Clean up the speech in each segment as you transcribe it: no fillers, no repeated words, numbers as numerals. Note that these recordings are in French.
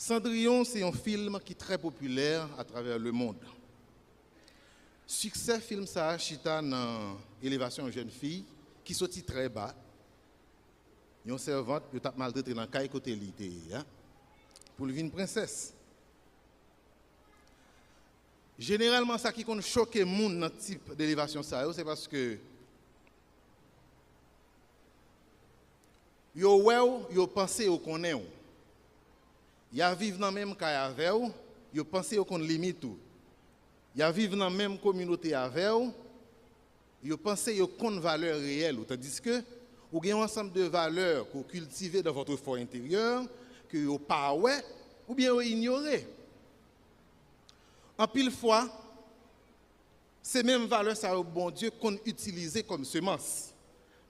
Cendrillon, c'est un film qui est très populaire à travers le monde. Succès film ça chita dans élévation jeune fille qui sortit très bas. Une servante peut être maltraitée dans caille côté l'ité pour le une princesse. Généralement ça qui compte choquer monde dans type d'élévation ça c'est parce que yo pensé au connaît. Ya vivent dans même caille avec ou, yo pensé au qu'on limite tout. Ya vivent dans même communauté avec ou, yo pensé yo qu'on valeur réelle tandis que ou avez un ensemble de valeurs que vous cultivez dans votre fort intérieur, que vous pas ouais, ou bien vous ignorez. En pile fois, ces mêmes valeurs, ça bon Dieu qu'on utilise comme semence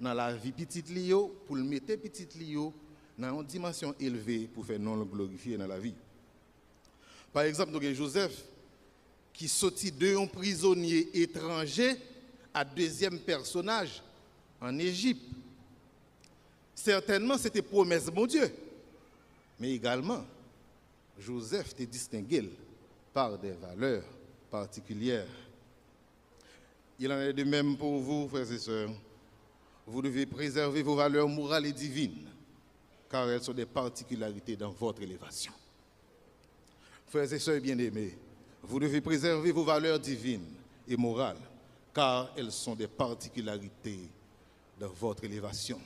dans la vie petite lio pour le mettre petite lio dans une dimension élevée pour faire non le glorifier dans la vie. Par exemple, nous avons Joseph qui sortit d'un prisonnier étranger à deuxième personnage en Égypte. Certainement, c'était promesse de mon Dieu. Mais également, Joseph était distingué par des valeurs particulières. Il en est de même pour vous, frères et sœurs. Vous devez préserver vos valeurs morales et divines, car elles sont des particularités dans votre élévation. Frères et sœurs bien-aimés, vous devez préserver vos valeurs divines et morales, car elles sont des particularités dans votre élévation.